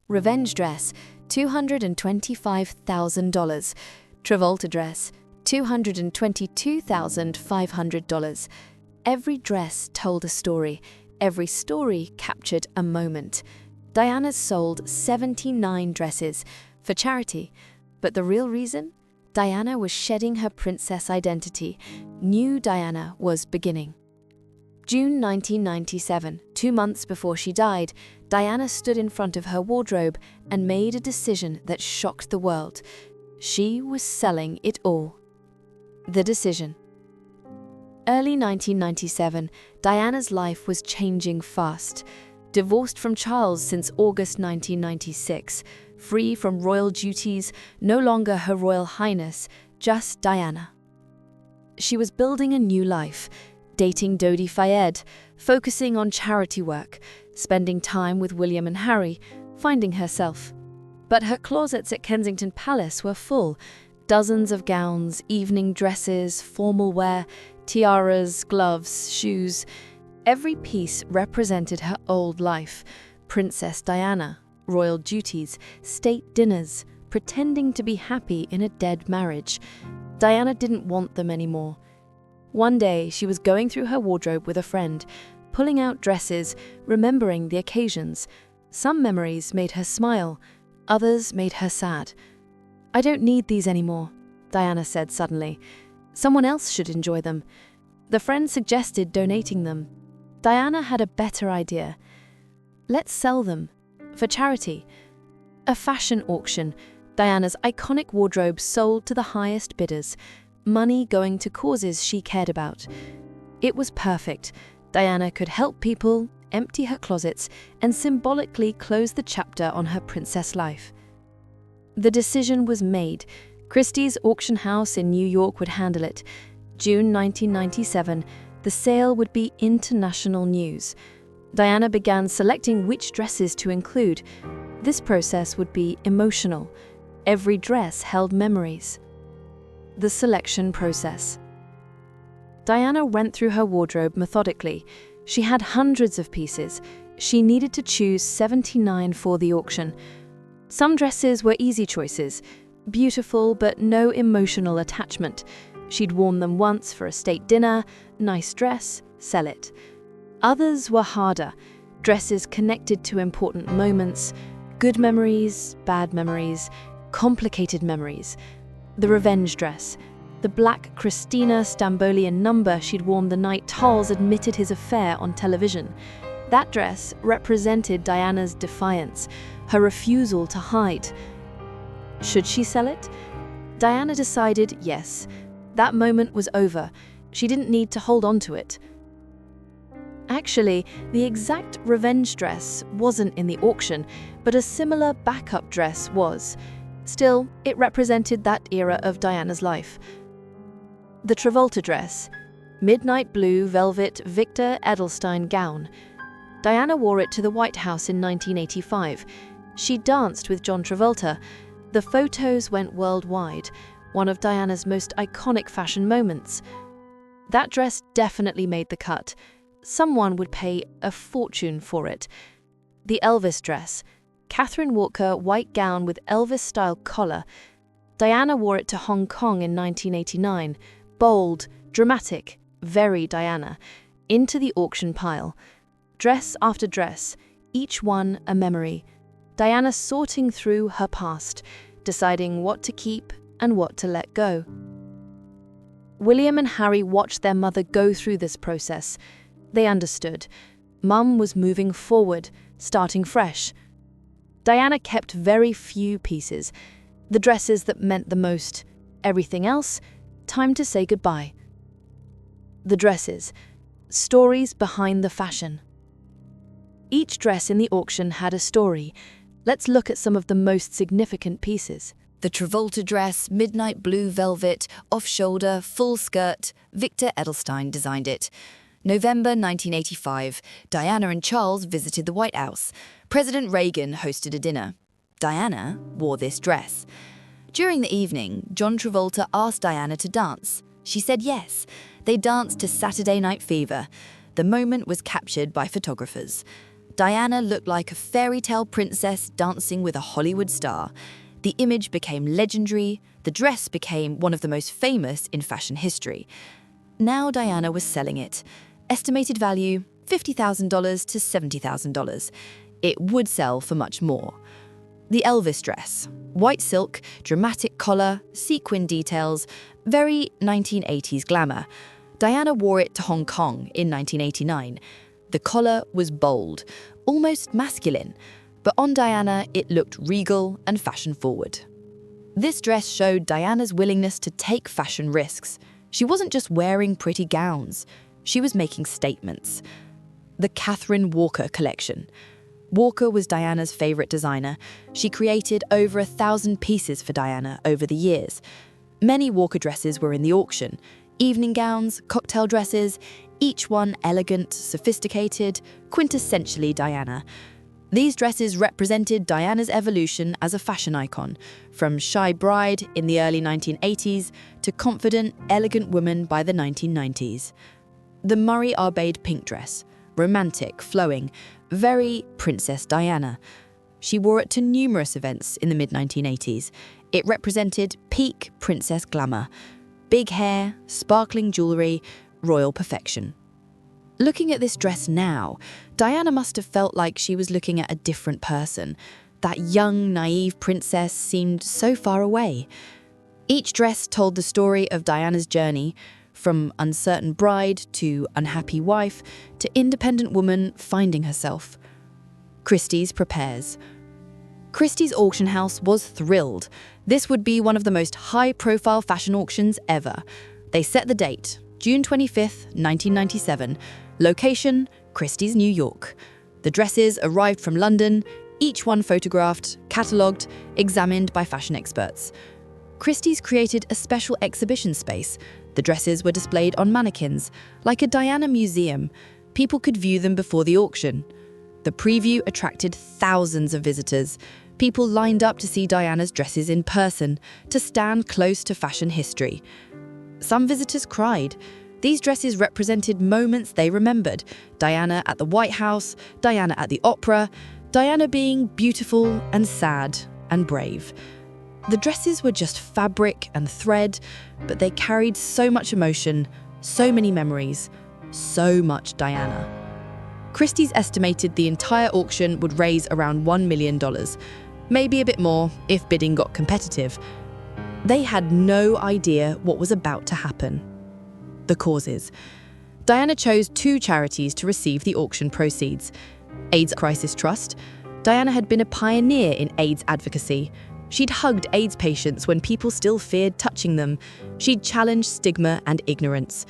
Revenge dress, $225,000. Travolta dress, $222,500. Every dress told a story. Every story captured a moment. Diana sold 79 dresses for charity. But the real reason? Diana was shedding her princess identity. New Diana was beginning. June 1997, 2 months before she died, Diana stood in front of her wardrobe and made a decision that shocked the world. She was selling it all. The decision. Early 1997, Diana's life was changing fast. Divorced from Charles since August 1996, free from royal duties, no longer Her Royal Highness, just Diana. She was building a new life, dating Dodi Fayed, focusing on charity work, spending time with William and Harry, finding herself. But her closets at Kensington Palace were full. Dozens of gowns, evening dresses, formal wear, tiaras, gloves, shoes. Every piece represented her old life. Princess Diana, royal duties, state dinners, pretending to be happy in a dead marriage. Diana didn't want them anymore. One day, she was going through her wardrobe with a friend, pulling out dresses, remembering the occasions. Some memories made her smile, others made her sad. "I don't need these anymore," Diana said suddenly. "Someone else should enjoy them." The friend suggested donating them. Diana had a better idea. "Let's sell them. For charity." A fashion auction. Diana's iconic wardrobe sold to the highest bidders. Money going to causes she cared about. It was perfect. Diana could help people, empty her closets, and symbolically close the chapter on her princess life. The decision was made. Christie's auction house in New York would handle it. June 1997, the sale would be international news. Diana began selecting which dresses to include. This process would be emotional. Every dress held memories. The selection process. Diana went through her wardrobe methodically. She had hundreds of pieces. She needed to choose 79 for the auction. Some dresses were easy choices, beautiful but no emotional attachment. She'd worn them once for a state dinner, nice dress, sell it. Others were harder, dresses connected to important moments, good memories, bad memories, complicated memories. The revenge dress, the black Christina Stambolian number she'd worn the night Charles admitted his affair on television. That dress represented Diana's defiance, her refusal to hide. Should she sell it? Diana decided yes. That moment was over. She didn't need to hold on to it. Actually, the exact revenge dress wasn't in the auction, but a similar backup dress was. Still, it represented that era of Diana's life. The Travolta dress, midnight blue velvet Victor Edelstein gown. Diana wore it to the White House in 1985. She danced with John Travolta. The photos went worldwide, one of Diana's most iconic fashion moments. That dress definitely made the cut. Someone would pay a fortune for it. The Elvis dress, Catherine Walker white gown with Elvis-style collar. Diana wore it to Hong Kong in 1989. Bold, dramatic, very Diana. Into the auction pile. Dress after dress, each one a memory. Diana sorting through her past, deciding what to keep and what to let go. William and Harry watched their mother go through this process. They understood. Mum was moving forward, starting fresh. Diana kept very few pieces, the dresses that meant the most. Everything else, time to say goodbye. The dresses, stories behind the fashion. Each dress in the auction had a story. Let's look at some of the most significant pieces. The Travolta dress, midnight blue velvet, off-shoulder, full skirt. Victor Edelstein designed it. November 1985, Diana and Charles visited the White House. President Reagan hosted a dinner. Diana wore this dress. During the evening, John Travolta asked Diana to dance. She said yes. They danced to Saturday Night Fever. The moment was captured by photographers. Diana looked like a fairy tale princess dancing with a Hollywood star. The image became legendary, the dress became one of the most famous in fashion history. Now Diana was selling it. Estimated value, $50,000 to $70,000. It would sell for much more. The Elvis dress. White silk, dramatic collar, sequin details, very 1980s glamour. Diana wore it to Hong Kong in 1989. The collar was bold, almost masculine, but on Diana it looked regal and fashion-forward. This dress showed Diana's willingness to take fashion risks. She wasn't just wearing pretty gowns, she was making statements. The Catherine Walker collection. Walker was Diana's favourite designer. She created over 1,000 pieces for Diana over the years. Many Walker dresses were in the auction. Evening gowns, cocktail dresses, each one elegant, sophisticated, quintessentially Diana. These dresses represented Diana's evolution as a fashion icon, from shy bride in the early 1980s to confident, elegant woman by the 1990s. The Murray Arbade pink dress, romantic, flowing, very Princess Diana. She wore it to numerous events in the mid-1980s. It represented peak princess glamour. Big hair, sparkling jewellery, royal perfection. Looking at this dress now, Diana must have felt like she was looking at a different person. That young, naive princess seemed so far away. Each dress told the story of Diana's journey, from uncertain bride to unhappy wife to independent woman finding herself. Christie's prepares. Christie's auction house was thrilled. This would be one of the most high-profile fashion auctions ever. They set the date, June 25th, 1997. Location, Christie's, New York. The dresses arrived from London, each one photographed, catalogued, examined by fashion experts. Christie's created a special exhibition space. The dresses were displayed on mannequins, like a Diana museum. People could view them before the auction. The preview attracted thousands of visitors. People lined up to see Diana's dresses in person, to stand close to fashion history. Some visitors cried. These dresses represented moments they remembered. Diana at the White House, Diana at the opera, Diana being beautiful and sad and brave. The dresses were just fabric and thread, but they carried so much emotion, so many memories, so much Diana. Christie's estimated the entire auction would raise around $1 million, maybe a bit more if bidding got competitive. They had no idea what was about to happen. The causes. Diana chose 2 charities to receive the auction proceeds. AIDS Crisis Trust. Diana had been a pioneer in AIDS advocacy. She'd hugged AIDS patients when people still feared touching them. She'd challenged stigma and ignorance.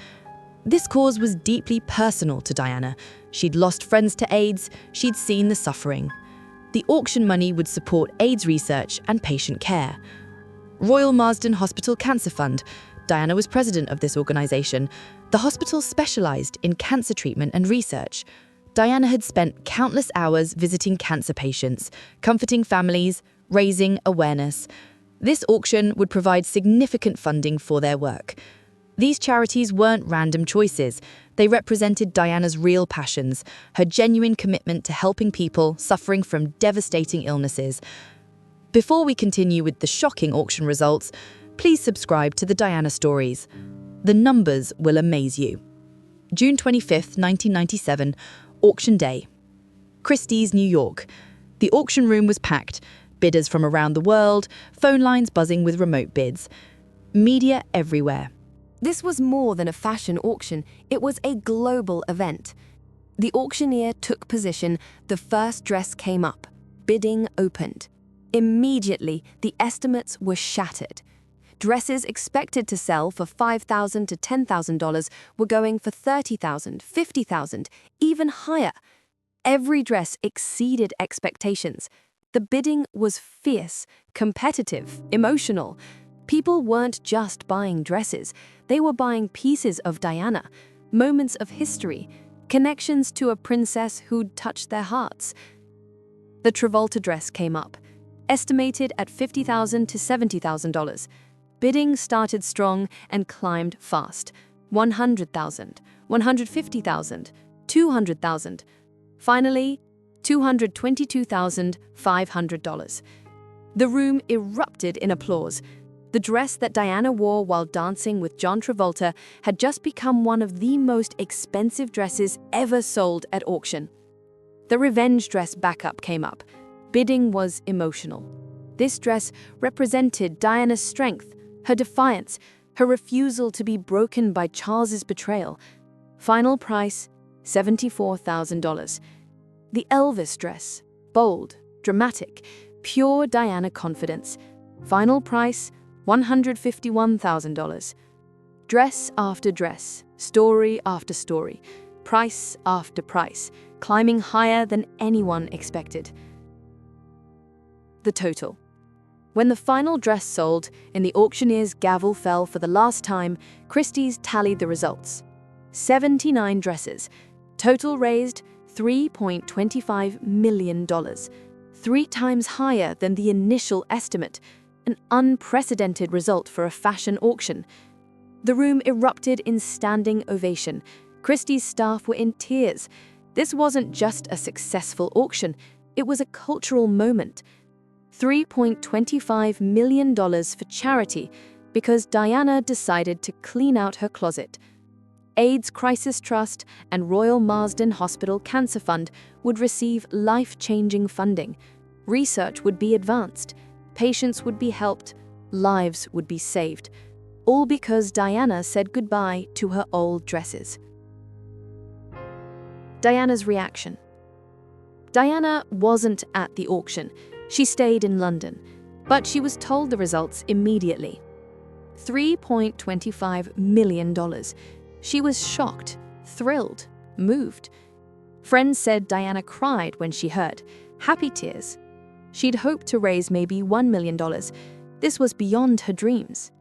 This cause was deeply personal to Diana. She'd lost friends to AIDS, she'd seen the suffering. The auction money would support AIDS research and patient care. Royal Marsden Hospital Cancer Fund. Diana was president of this organisation. The hospital specialised in cancer treatment and research. Diana had spent countless hours visiting cancer patients, comforting families, raising awareness. This auction would provide significant funding for their work. These charities weren't random choices. They represented Diana's real passions, her genuine commitment to helping people suffering from devastating illnesses. Before we continue with the shocking auction results, please subscribe to the Diana Stories. The numbers will amaze you. June 25th, 1997, auction day. Christie's, New York. The auction room was packed. Bidders from around the world, phone lines buzzing with remote bids. Media everywhere. This was more than a fashion auction, it was a global event. The auctioneer took position, the first dress came up. Bidding opened. Immediately, the estimates were shattered. Dresses expected to sell for $5,000 to $10,000 were going for $30,000, $50,000, even higher. Every dress exceeded expectations. The bidding was fierce, competitive, emotional. People weren't just buying dresses, they were buying pieces of Diana, moments of history, connections to a princess who'd touched their hearts. The Travolta dress came up, estimated at $50,000 to $70,000. Bidding started strong and climbed fast. $100,000, $150,000, $200,000. Finally, $222,500. The room erupted in applause. The dress that Diana wore while dancing with John Travolta had just become one of the most expensive dresses ever sold at auction. The revenge dress backup came up. Bidding was emotional. This dress represented Diana's strength, her defiance, her refusal to be broken by Charles's betrayal. Final price, $74,000. The Elvis dress, bold, dramatic, pure Diana confidence. Final price, $151,000. Dress after dress, story after story, price after price, climbing higher than anyone expected. The total. When the final dress sold and the auctioneer's gavel fell for the last time, Christie's tallied the results. 79 dresses. Total raised $3.25 million. 3 times higher than the initial estimate. An unprecedented result for a fashion auction. The room erupted in standing ovation. Christie's staff were in tears. This wasn't just a successful auction, it was a cultural moment. $3.25 million for charity because Diana decided to clean out her closet. AIDS Crisis Trust and Royal Marsden Hospital Cancer Fund would receive life-changing funding. Research would be advanced, patients would be helped, lives would be saved. All because Diana said goodbye to her old dresses. Diana's reaction. Diana wasn't at the auction. She stayed in London, but she was told the results immediately. $3.25 million. She was shocked, thrilled, moved. Friends said Diana cried when she heard, happy tears. She'd hoped to raise maybe $1 million. This was beyond her dreams.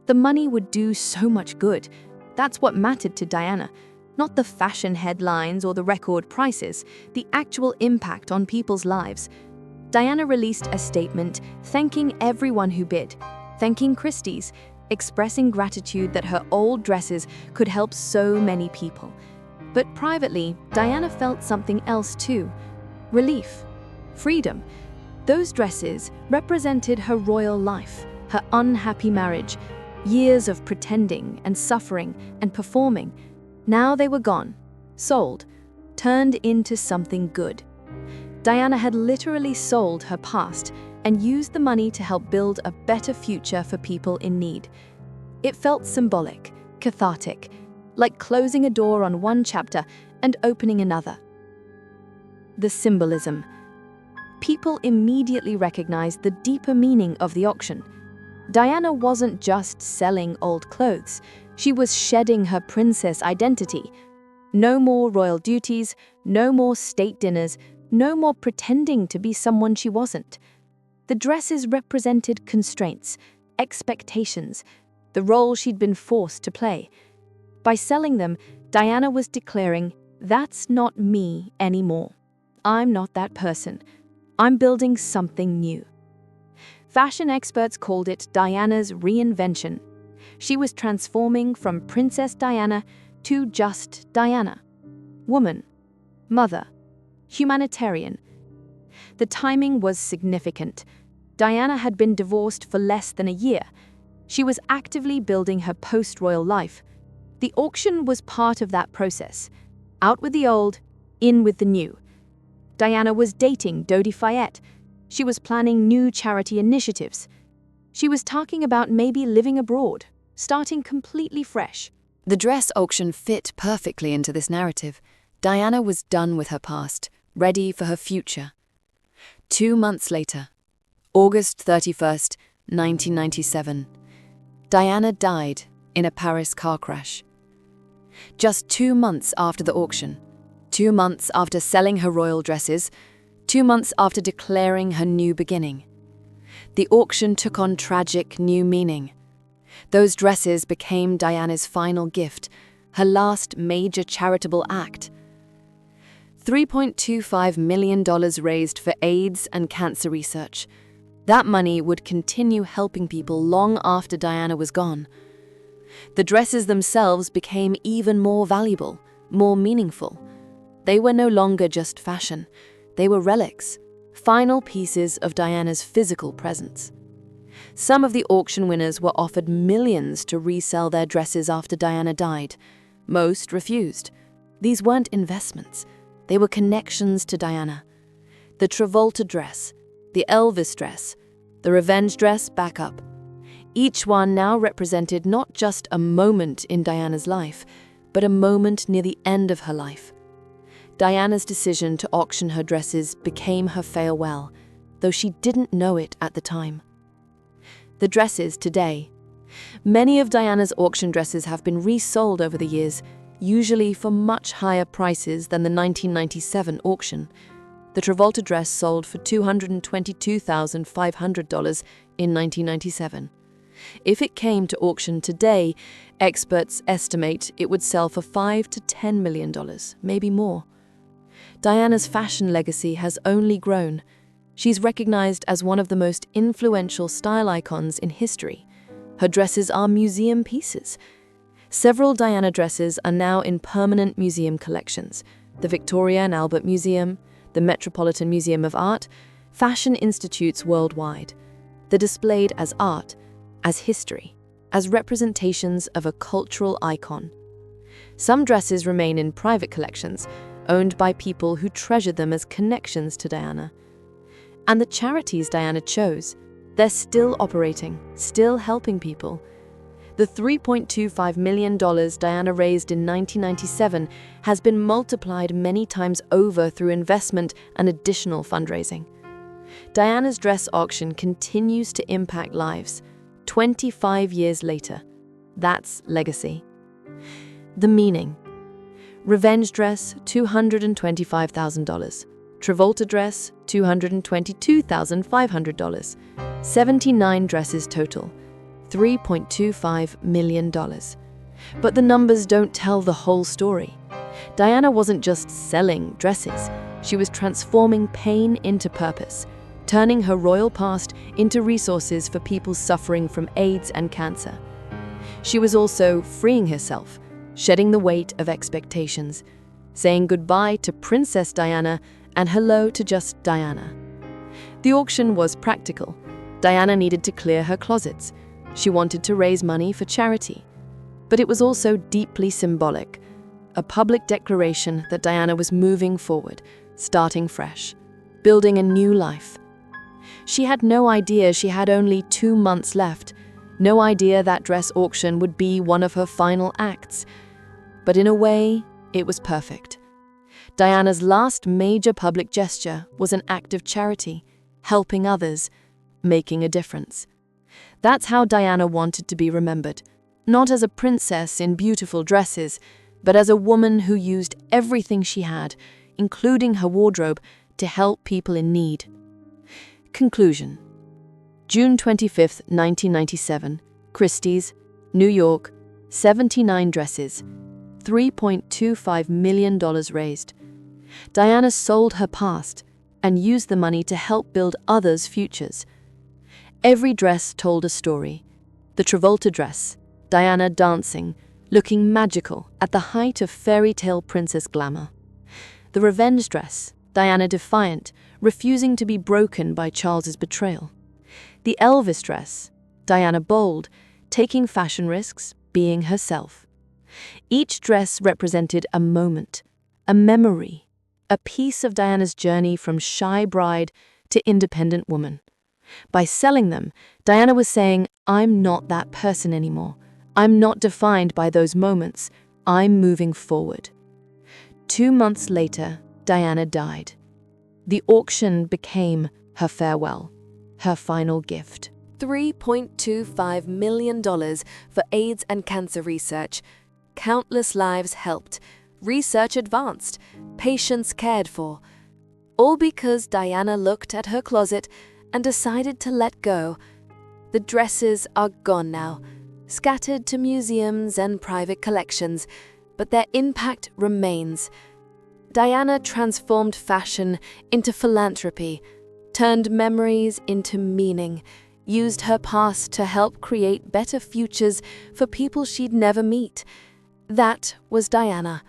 The money would do so much good. That's what mattered to Diana. Not the fashion headlines or the record prices, the actual impact on people's lives. Diana released a statement thanking everyone who bid, thanking Christie's, expressing gratitude that her old dresses could help so many people. But privately, Diana felt something else too. Relief. Freedom. Those dresses represented her royal life, her unhappy marriage, years of pretending and suffering and performing. Now they were gone, sold, turned into something good. Diana had literally sold her past and used the money to help build a better future for people in need. It felt symbolic, cathartic, like closing a door on one chapter and opening another. The symbolism. People immediately recognized the deeper meaning of the auction. Diana wasn't just selling old clothes, she was shedding her princess identity. No more royal duties, no more state dinners, no more pretending to be someone she wasn't. The dresses represented constraints, expectations, the role she'd been forced to play. By selling them, Diana was declaring, "That's not me anymore. I'm not that person. I'm building something new." Fashion experts called it Diana's reinvention. She was transforming from Princess Diana to just Diana. Woman, mother, humanitarian. The timing was significant. Diana had been divorced for less than a year. She was actively building her post-royal life. The auction was part of that process. Out with the old, in with the new. Diana was dating Dodi Fayette. She was planning new charity initiatives. She was talking about maybe living abroad, starting completely fresh. The dress auction fit perfectly into this narrative. Diana was done with her past, ready for her future. 2 months later, August 31st, 1997, Diana died in a Paris car crash. Just 2 months after the auction, 2 months after selling her royal dresses, 2 months after declaring her new beginning, the auction took on tragic new meaning. Those dresses became Diana's final gift, her last major charitable act. $3.25 million raised for AIDS and cancer research. That money would continue helping people long after Diana was gone. The dresses themselves became even more valuable, more meaningful. They were no longer just fashion. They were relics, final pieces of Diana's physical presence. Some of the auction winners were offered millions to resell their dresses after Diana died. Most refused. These weren't investments. They were connections to Diana. The Travolta dress, the Elvis dress, the revenge dress backup. Each one now represented not just a moment in Diana's life, but a moment near the end of her life. Diana's decision to auction her dresses became her farewell, though she didn't know it at the time. The dresses today. Many of Diana's auction dresses have been resold over the years, usually for much higher prices than the 1997 auction. The Travolta dress sold for $222,500 in 1997. If it came to auction today, experts estimate it would sell for $5 to $10 million, maybe more. Diana's fashion legacy has only grown. She's recognized as one of the most influential style icons in history. Her dresses are museum pieces. Several Diana dresses are now in permanent museum collections: the Victoria and Albert Museum, the Metropolitan Museum of Art, fashion institutes worldwide. They're displayed as art, as history, as representations of a cultural icon. Some dresses remain in private collections, owned by people who treasure them as connections to Diana. And the charities Diana chose, they're still operating, still helping people. The $3.25 million Diana raised in 1997 has been multiplied many times over through investment and additional fundraising. Diana's dress auction continues to impact lives. 25 years later. That's legacy. The meaning. Revenge dress, $225,000. Travolta dress, $222,500. 79 dresses total, $3.25 million. But the numbers don't tell the whole story. Diana wasn't just selling dresses. She was transforming pain into purpose, turning her royal past into resources for people suffering from AIDS and cancer. She was also freeing herself, shedding the weight of expectations, saying goodbye to Princess Diana and hello to just Diana. The auction was practical. Diana needed to clear her closets. She wanted to raise money for charity. But it was also deeply symbolic, a public declaration that Diana was moving forward, starting fresh, building a new life. She had no idea she had only 2 months left, no idea that dress auction would be one of her final acts. But in a way, it was perfect. Diana's last major public gesture was an act of charity, helping others, making a difference. That's how Diana wanted to be remembered, not as a princess in beautiful dresses, but as a woman who used everything she had, including her wardrobe, to help people in need. Conclusion. June 25, 1997, Christie's, New York, 79 dresses, $3.25 million raised. Diana sold her past and used the money to help build others' futures. Every dress told a story. The Travolta dress, Diana dancing, looking magical at the height of fairy tale princess glamour. The revenge dress, Diana defiant, refusing to be broken by Charles's betrayal. The Elvis dress, Diana bold, taking fashion risks, being herself. Each dress represented a moment, a memory, a piece of Diana's journey from shy bride to independent woman. By selling them, Diana was saying, I'm not that person anymore. I'm not defined by those moments. I'm moving forward. 2 months later, Diana died. The auction became her farewell, her final gift. $3.25 million for AIDS and cancer research. Countless lives helped, research advanced, patients cared for. All because Diana looked at her closet and decided to let go. The dresses are gone now, scattered to museums and private collections, but their impact remains. Diana transformed fashion into philanthropy, turned memories into meaning, used her past to help create better futures for people she'd never meet. That was Diana.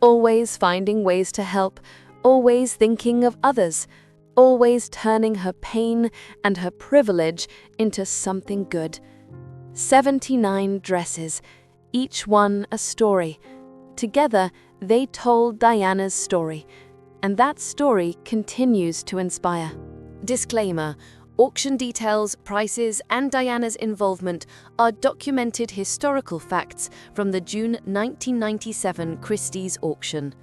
always finding ways to help, always thinking of others, always turning her pain and her privilege into something good. 79 dresses, each one a story. Together, they told Diana's story, and that story continues to inspire. Disclaimer: auction details, prices, and Diana's involvement are documented historical facts from the June 1997 Christie's auction.